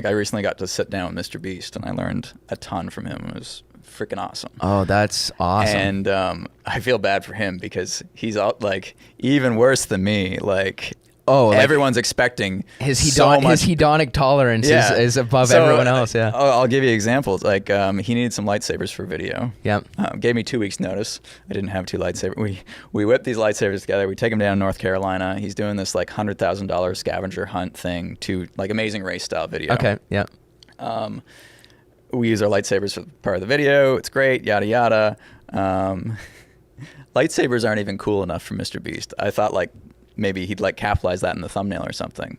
Like I recently got to sit down with MrBeast and I learned a ton from him. It was freaking awesome. Oh, that's awesome. And I feel bad for him because he's like even worse than me. Like, everyone's expecting his so much. His hedonic tolerance is above everyone else. Yeah. I'll give you examples. Like he needed some lightsabers for video. Yep. Gave me 2 weeks notice. I didn't have 2 lightsabers. We whipped these lightsabers together. We take them down to North Carolina. He's doing this like $100,000 scavenger hunt thing to like Amazing Race style video. Okay. Yeah. We use our lightsabers for part of the video. It's great. Yada yada. Lightsabers aren't even cool enough for MrBeast. I thought like maybe he'd like capitalize that in the thumbnail or something.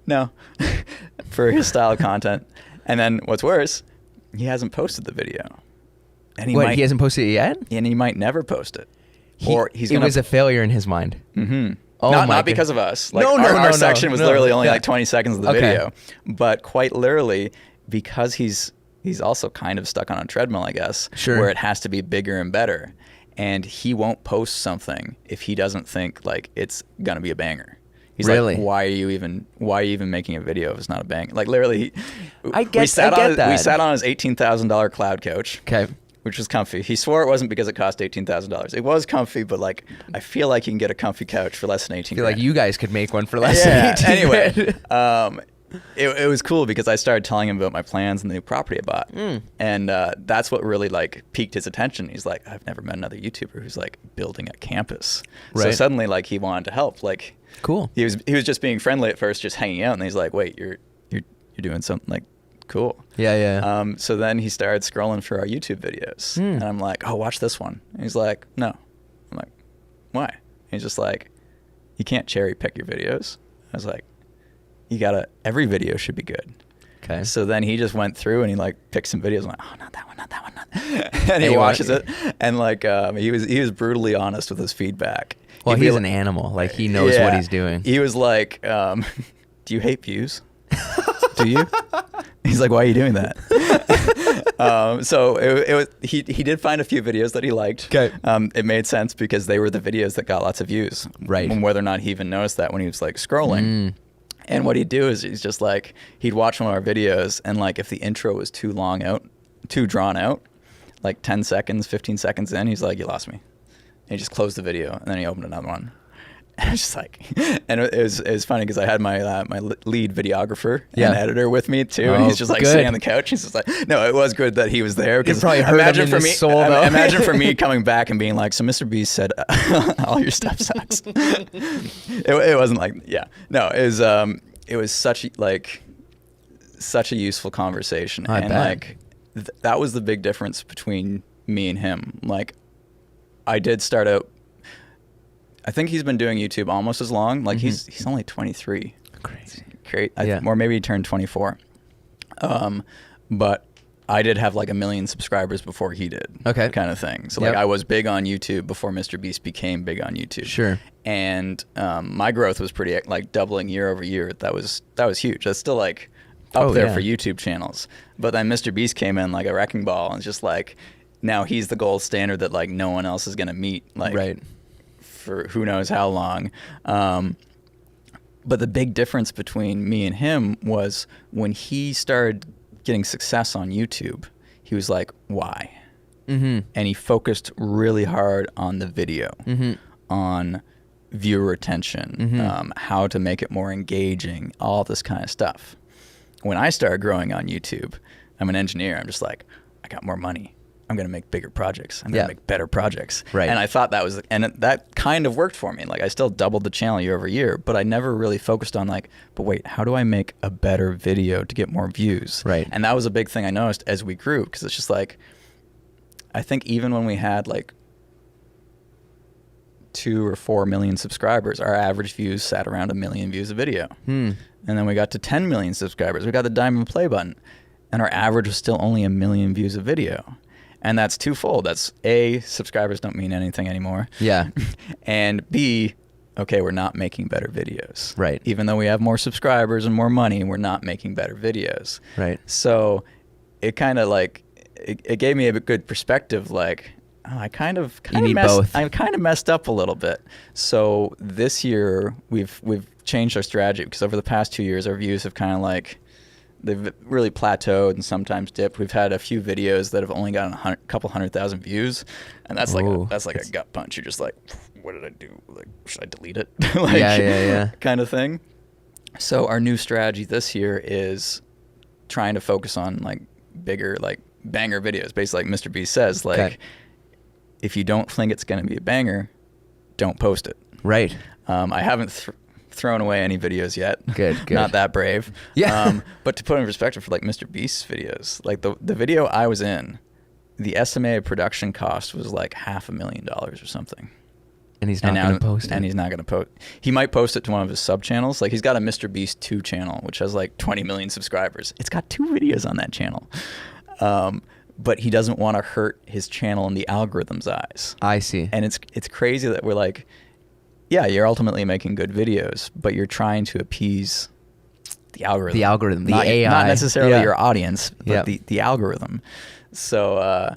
No, for his style of content. And then what's worse, he hasn't posted the video. And he hasn't posted it yet? And he might never post it. It was a failure in his mind. Mm-hmm. Oh, not because of us. Like No, our section was literally only Yeah. like 20 seconds of the video. But quite literally, because he's also kind of stuck on a treadmill, I guess, Sure. where it has to be bigger and better. And he won't post something if he doesn't think like it's gonna be a banger. He's Really? like, why are you even making a video if it's not a banger? Like literally, I get we sat that. We sat on his $18,000 cloud coach. Okay. Which was comfy. He swore it wasn't because it cost $18,000. It was comfy, but like I feel like you can get a comfy couch for less than 18. I feel like you guys could make one for less than 18. Anyway, it was cool because I started telling him about my plans and the new property I bought, and that's what really like piqued his attention. He's like, I've never met another YouTuber who's like building a campus. So Right. suddenly, like he wanted to help. Like, Cool. He was just being friendly at first, just hanging out, and he's like, wait, you're doing something like cool. Yeah. So then he started scrolling for our YouTube videos, and I'm like, oh, watch this one. And he's like, no. I'm like, why? And he's just like, you can't cherry pick your videos. I was like, every video should be good. Okay. So then he just went through and he like picked some videos. I'm like, oh, not that one. And he watches it, and like he was brutally honest with his feedback. Well, he's an animal. Like he knows what he's doing. He was like, do you hate views? Do you? He's like, why are you doing that? So it was he did find a few videos that he liked. Okay. It made sense because they were the videos that got lots of views. Right. And whether or not he even noticed that when he was like scrolling. And what he'd do is he's just like, he'd watch one of our videos, and like if the intro was too drawn out, like 10 seconds, 15 seconds in, he's like, you lost me. And he just closed the video, and then he opened another one. And it's just like, and it was funny because I had my my lead videographer and editor with me too, and he's just like sitting on the couch. He's just like, no, it was good that he was there because probably hurt him in his soul, though. Imagine for me coming back and being like, so MrBeast said all your stuff sucks. It wasn't like, it was such a useful conversation, and like that was the big difference between me and him. Like I did start out. I think he's been doing YouTube almost as long. Like he's only 23. Crazy. Great. Or maybe he turned 24. But I did have like 1 million subscribers before he did. Okay. Kind of thing. So like I was big on YouTube before MrBeast became big on YouTube. Sure. And my growth was pretty like doubling year over year. That was huge. That's still like up there for YouTube channels. But then MrBeast came in like a wrecking ball, and it's just like now he's the gold standard that like no one else is gonna meet. Like right. For who knows how long. But the big difference between me and him was when he started getting success on YouTube, he was like, why? And he focused really hard on the video, on viewer retention, how to make it more engaging, all this kind of stuff. When I started growing on YouTube, I'm an engineer. I'm just like, I got more money. I'm going to make bigger projects. I'm going to make better projects. Right. And I thought that kind of worked for me. Like I still doubled the channel year over year, but I never really focused on like, but wait, how do I make a better video to get more views? Right. And that was a big thing I noticed as we grew, because it's just like, I think even when we had like 2 or 4 million subscribers, our average views sat around 1 million views a video. And then we got to 10 million subscribers. We got the diamond play button, and our average was still only 1 million views a video. And that's twofold. That's A, subscribers don't mean anything anymore. Yeah. And B, okay, we're not making better videos. Right. Even though we have more subscribers and more money, we're not making better videos. Right. So it kind of like, it gave me a good perspective, like, oh, I kind of messed up a little bit. So this year we've changed our strategy, because over the past 2 years our views have kind of like they've really plateaued and sometimes dipped. We've had a few videos that have only gotten a couple 100,000 views, and that's like a gut punch. You're just like, what did I do? Like, should I delete it? Like, yeah, kind of thing. So our new strategy this year is trying to focus on like bigger, like banger videos. Basically, like MrBeast says, like, if you don't think it's going to be a banger, don't post it. Right. I haven't thrown away any videos yet. Good. Not that brave. Yeah. But to put in perspective for like MrBeast's videos, like the video I was in, the estimated production cost was like $500,000 or something. And he's not going to post it. And he's not going to post. He might post it to one of his sub channels. Like he's got a MrBeast 2 channel, which has like 20 million subscribers. It's got 2 videos on that channel. But he doesn't want to hurt his channel in the algorithm's eyes. I see. And it's crazy that we're like, yeah, you're ultimately making good videos, but you're trying to appease the algorithm. The AI. Not necessarily your audience, but the algorithm. So,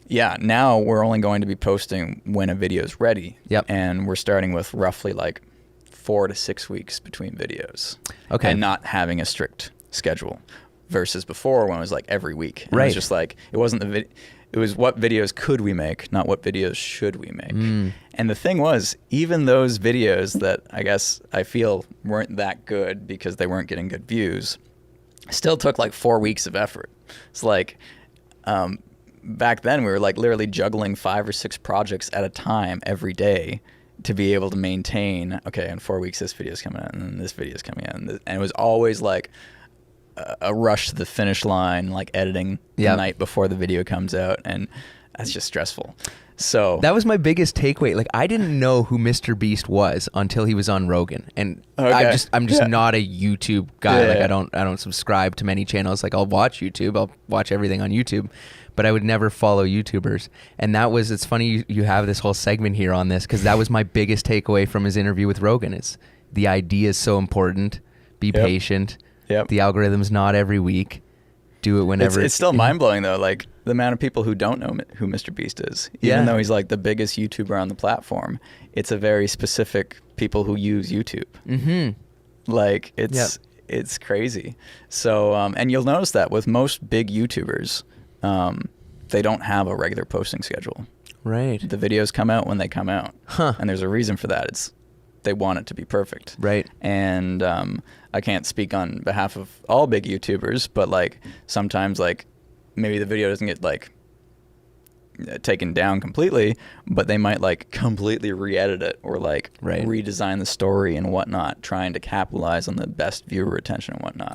now we're only going to be posting when a video is ready. Yep. And we're starting with roughly like 4 to 6 weeks between videos. Okay. And not having a strict schedule versus before when it was like every week. And right. It was just like, it wasn't it was what videos could we make, not what videos should we make. And the thing was, even those videos that I guess I feel weren't that good because they weren't getting good views, still took like 4 weeks of effort. It's like, back then we were like literally juggling 5 or 6 projects at a time every day to be able to maintain, okay, in 4 weeks this video's coming out and then this video's coming out. And it was always like a rush to the finish line, like editing the night before the video comes out, and that's just stressful. So that was my biggest takeaway. Like, I didn't know who MrBeast was until he was on Rogan, and I'm just not a YouTube guy. Like, I don't subscribe to many channels. Like, I'll watch YouTube, I'll watch everything on YouTube, but I would never follow YouTubers. And it's funny you have this whole segment here on this, because that was my biggest takeaway from his interview with Rogan. Is the idea is so important. Be patient. Yep. The algorithm's not every week. Do it whenever. It's still mind-blowing, though, like the amount of people who don't know who MrBeast is. Even though he's like the biggest YouTuber on the platform, it's a very specific people who use YouTube. Mm-hmm. Like, it's crazy. So, and you'll notice that with most big YouTubers, they don't have a regular posting schedule. Right. The videos come out when they come out. And there's a reason for that. They want it to be perfect. Right. And I can't speak on behalf of all big YouTubers, but like sometimes like maybe the video doesn't get like taken down completely, but they might like completely re-edit it or like redesign the story and whatnot, trying to capitalize on the best viewer retention and whatnot.